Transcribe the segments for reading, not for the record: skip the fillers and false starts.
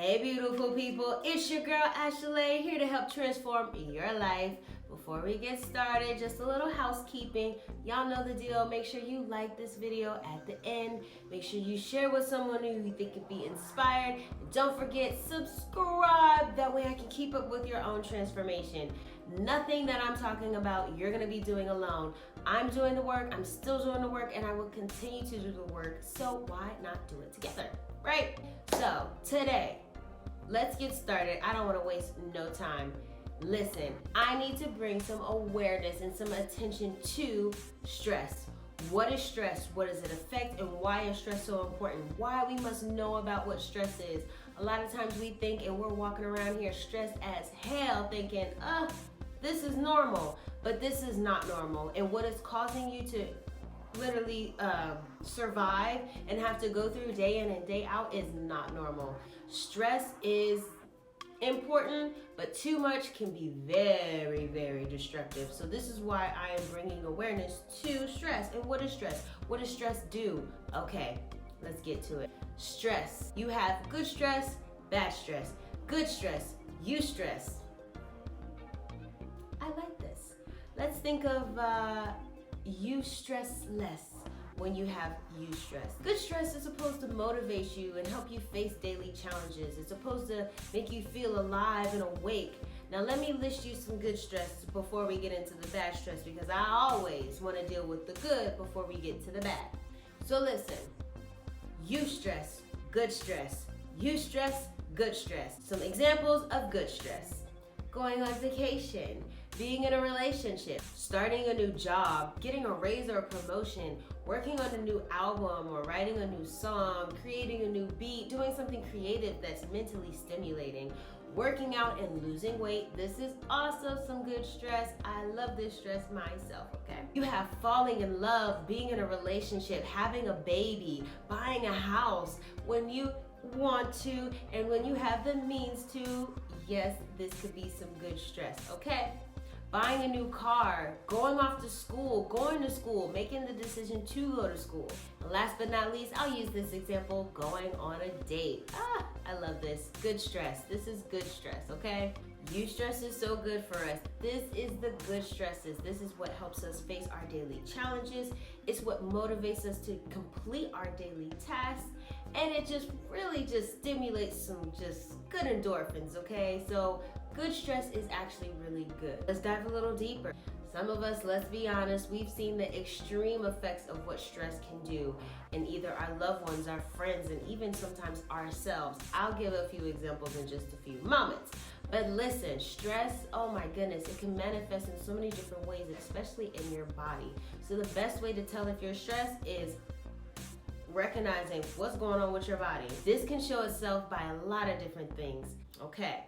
Hey beautiful people, it's your girl Ashalei here to help transform your life. Before we get started, just a little housekeeping. Y'all know the deal. Make sure you like this video at the end. Make sure you share with someone who you think could be inspired. And don't forget, subscribe. That way I can keep up with your own transformation. Nothing that I'm talking about you're going to be doing alone. I'm doing the work, I'm still doing the work, and I will continue to do the work. So why not do it together, right? So today, let's get started. I don't want to waste no time. Listen, I need to bring some awareness and some attention to stress. What is stress? What does it affect? And why is stress so important? Why we must know about what stress is. A lot of times we think, and we're walking around here stressed as hell thinking, this is normal. But this is not normal. And what is causing you to literally survive and have to go through day in and day out is not normal. Stress is important, but too much can be very, very destructive. So this is why I am bringing awareness to stress. And what is stress? What does stress do? Okay, let's get to it. Stress. You have good stress, bad stress. Good stress, eustress. I like this. Let's think of you stress less when you have eustress. Good stress is supposed to motivate you and help you face daily challenges. It's supposed to make you feel alive and awake. Now let me list you some good stress before we get into the bad stress, because I always want to deal with the good before we get to the bad. So listen, eustress, good stress. Eustress, good stress. Some examples of good stress. Going on vacation, being in a relationship, starting a new job, getting a raise or a promotion, working on a new album or writing a new song, creating a new beat, doing something creative that's mentally stimulating, working out and losing weight. This is also some good stress. I love this stress myself, okay? You have falling in love, being in a relationship, having a baby, buying a house when you want to and when you have the means to. Yes, this could be some good stress, okay? Buying a new car, going off to school, going to school, making the decision to go to school. And last but not least, I'll use this example, going on a date. I love this. Good stress. This is good stress, okay? Eustress is so good for us. This is the good stresses. This is what helps us face our daily challenges. It's what motivates us to complete our daily tasks. And it just really just stimulates some just good endorphins, okay? So good stress is actually really good. Let's dive a little deeper. Some of us, let's be honest, we've seen the extreme effects of what stress can do in either our loved ones, our friends, and even sometimes ourselves. I'll give a few examples in just a few moments. But listen, stress, oh my goodness, it can manifest in so many different ways, especially in your body. So the best way to tell if you're stressed is recognizing what's going on with your body. This can show itself by a lot of different things. Okay,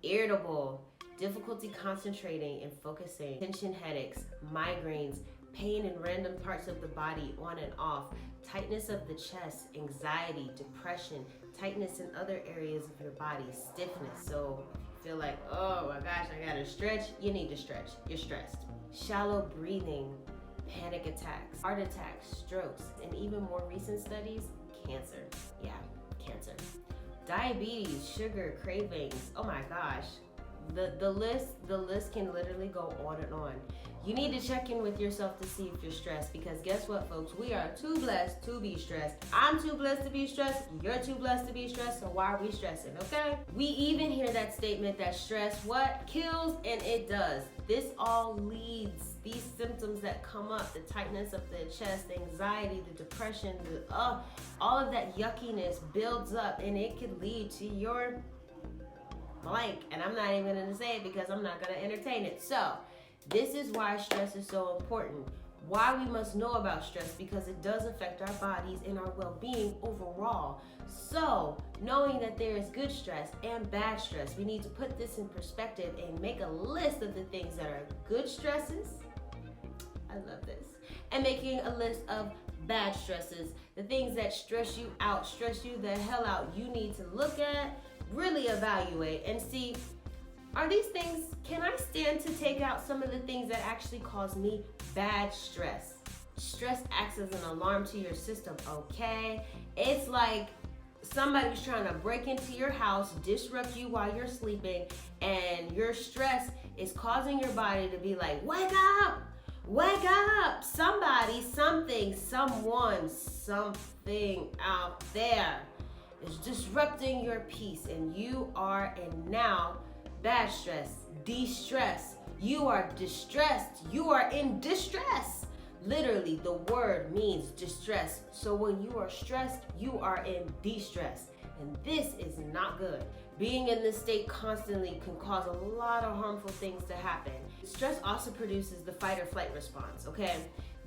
irritable, difficulty concentrating and focusing, tension headaches, migraines, pain in random parts of the body on and off, tightness of the chest, anxiety, depression, tightness in other areas of your body, stiffness. So feel like, oh my gosh, I gotta stretch. You need to stretch. You're stressed. Shallow breathing, panic attacks, heart attacks, strokes, and even more recent studies, cancer. Yeah, cancer. Diabetes, sugar, cravings. Oh my gosh. The list can literally go on and on. You need to check in with yourself to see if you're stressed, because guess what, folks? We are too blessed to be stressed. I'm too blessed to be stressed. You're too blessed to be stressed. So why are we stressing, okay? We even hear that statement that stress, what? Kills, and it does. This all leads, these symptoms that come up, the tightness of the chest, the anxiety, the depression, all of that yuckiness builds up, and it could lead to your blank. And I'm not even gonna say it because I'm not gonna entertain it. So this is why stress is so important. Why we must know about stress, because it does affect our bodies and our well-being overall. So knowing that there is good stress and bad stress, we need to put this in perspective and make a list of the things that are good stresses. I love this. And making a list of bad stresses, the things that stress you out, stress you the hell out. You need to look at, really evaluate and see, are these things, can I stand to take out some of the things that actually cause me bad stress? Stress acts as an alarm to your system, okay? It's like somebody's trying to break into your house, disrupt you while you're sleeping, and your stress is causing your body to be like, wake up! Wake up! Somebody, something, someone, something out there is disrupting your peace, and you are in now bad stress, de-stress. You are distressed. You are in distress. Literally, the word means distress. So when you are stressed, you are in de-stress. And this is not good. Being in this state constantly can cause a lot of harmful things to happen. Stress also produces the fight or flight response, okay?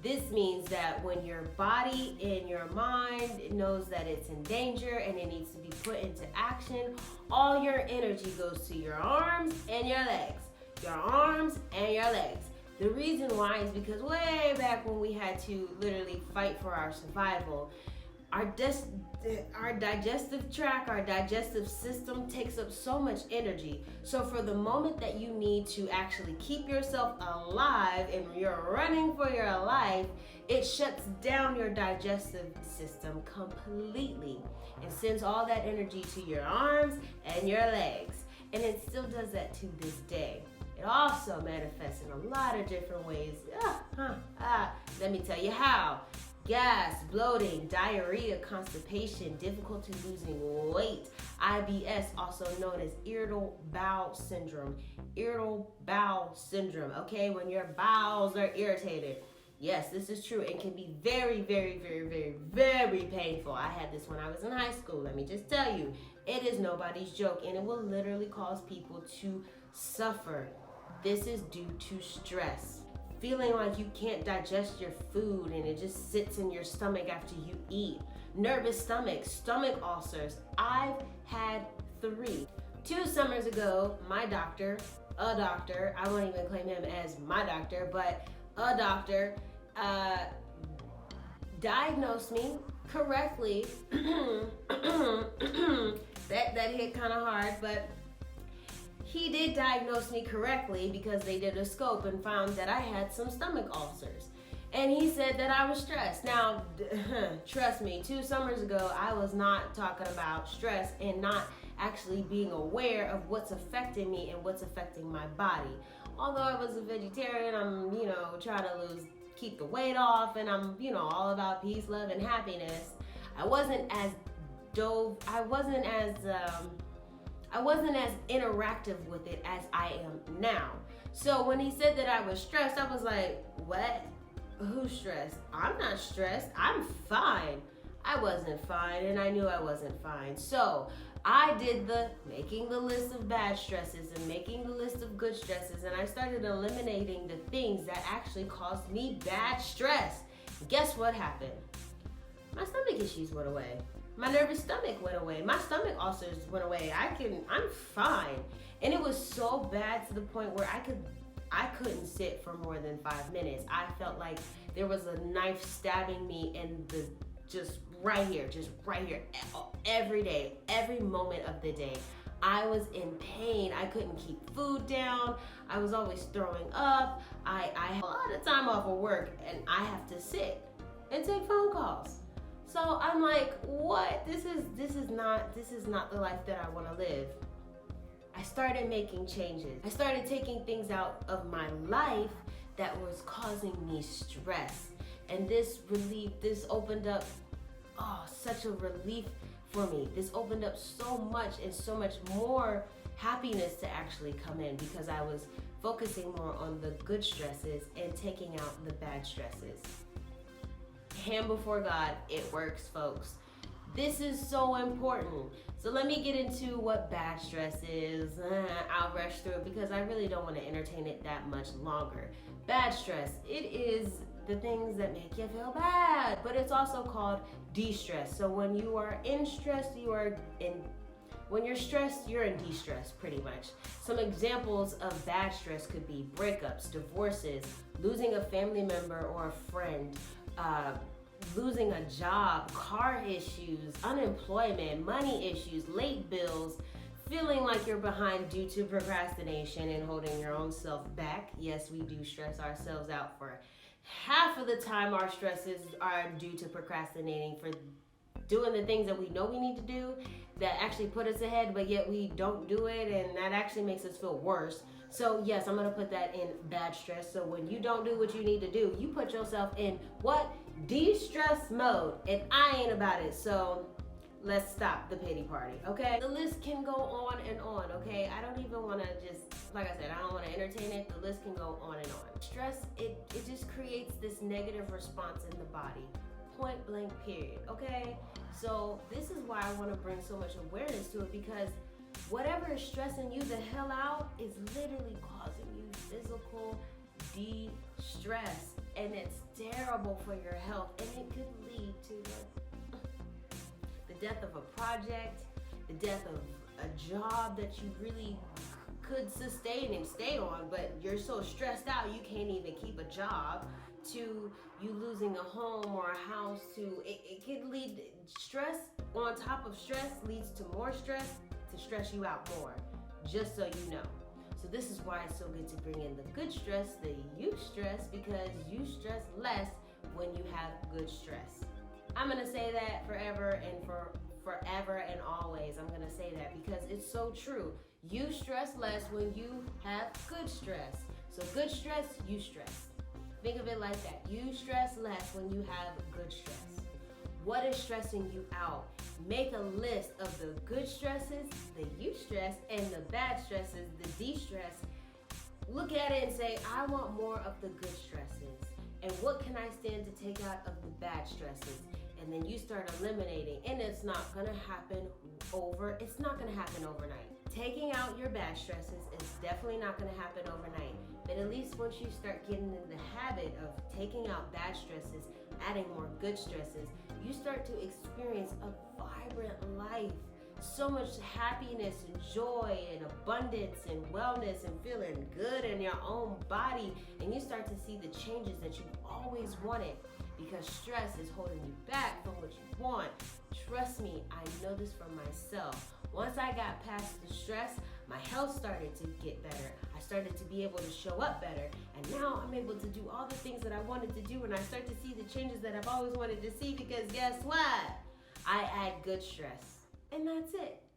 This means that when your body and your mind knows that it's in danger and it needs to be put into action, all your energy goes to your arms and your legs. Your arms and your legs. The reason why is because way back when we had to literally fight for our survival, our digestive tract, our digestive system takes up so much energy. So for the moment that you need to actually keep yourself alive and you're running for your life, it shuts down your digestive system completely and sends all that energy to your arms and your legs. And it still does that to this day. It also manifests in a lot of different ways. Let me tell you how. Gas, bloating, diarrhea, constipation, difficulty losing weight, IBS, also known as irritable bowel syndrome. Irritable bowel syndrome, okay? When your bowels are irritated. Yes, this is true. It can be very, very, very, very, very painful. I had this when I was in high school. Let me just tell you. It is nobody's joke, and it will literally cause people to suffer. This is due to stress. Feeling like you can't digest your food and it just sits in your stomach after you eat. Nervous stomach, stomach ulcers. I've had 3. 2 summers ago, my doctor, a doctor, I won't even claim him as my doctor, but a doctor, diagnosed me correctly. that hit kind of hard, but he did diagnose me correctly because they did a scope and found that I had some stomach ulcers. And he said that I was stressed. Now, trust me, 2 summers ago, I was not talking about stress and not actually being aware of what's affecting me and what's affecting my body. Although I was a vegetarian, I'm, trying to keep the weight off, and I'm, all about peace, love, and happiness. I wasn't as interactive with it as I am now. So when he said that I was stressed, I was like, what? Who's stressed? I'm not stressed. I'm fine. I wasn't fine, and I knew I wasn't fine. So I did the making the list of bad stresses and making the list of good stresses, and I started eliminating the things that actually caused me bad stress. Guess what happened? My stomach issues went away. My nervous stomach went away. My stomach ulcers went away. I'm fine. And it was so bad to the point where I couldn't sit for more than 5 minutes. I felt like there was a knife stabbing me in just right here, every day, every moment of the day. I was in pain. I couldn't keep food down. I was always throwing up. I had a lot of time off of work, and I have to sit and take phone calls. So I'm like, what? This is not the life that I want to live. I started making changes. I started taking things out of my life that was causing me stress. And this opened up such a relief for me. This opened up so much and so much more happiness to actually come in because I was focusing more on the good stresses and taking out the bad stresses. Hand before God, it works, folks. This is so important. So let me get into what bad stress is. I'll rush through it because I really don't want to entertain it that much longer. Bad stress, it is the things that make you feel bad, but it's also called de-stress. So when you are in stress, when you're stressed, you're in de-stress pretty much. Some examples of bad stress could be breakups, divorces, losing a family member or a friend, losing a job, car issues, unemployment, money issues, late bills, feeling like you're behind due to procrastination and holding your own self back. Yes, we do stress ourselves out for half of the time. Our stresses are due to procrastinating. For doing the things that we know we need to do that actually put us ahead, but yet we don't do it, and that actually makes us feel worse. So yes, I'm gonna put that in bad stress. So when you don't do what you need to do, you put yourself in what? De-stress mode, and I ain't about it. So let's stop the pity party, okay? The list can go on and on, okay? I don't even wanna just, like I said, I don't wanna entertain it. The list can go on and on. Stress, it just creates this negative response in the body. Point blank period, okay? So this is why I wanna bring so much awareness to it, because whatever is stressing you the hell out is literally causing you physical de-stress. And it's terrible for your health, and it could lead to the death of a project, the death of a job that you really could sustain and stay on, but you're so stressed out you can't even keep a job, to you losing a home or a house, to it could lead, stress on top of stress leads to more stress to stress you out more, just so you know. So this is why it's so good to bring in the good stress, the you stress, because you stress less when you have good stress. I'm gonna say that forever and forever and always. I'm gonna say that because it's so true. You stress less when you have good stress. So good stress, you stress. Think of it like that. You stress less when you have good stress. What is stressing you out? Make a list of the good stresses, the you stress, and the bad stresses, the de-stress. Look at it and say, I want more of the good stresses. And what can I stand to take out of the bad stresses? And then you start eliminating, and it's not gonna happen overnight. Taking out your bad stresses is definitely not gonna happen overnight. But at least once you start getting in the habit of taking out bad stresses, adding more good stresses, you start to experience a vibrant life. So much happiness and joy and abundance and wellness and feeling good in your own body. And you start to see the changes that you always wanted, because stress is holding you back from what you want. Trust me, I know this for myself. Once I got past the stress, my health started to get better. I started to be able to show up better. And now I'm able to do all the things that I wanted to do, and I start to see the changes that I've always wanted to see, because guess what? I add good stress. And that's it.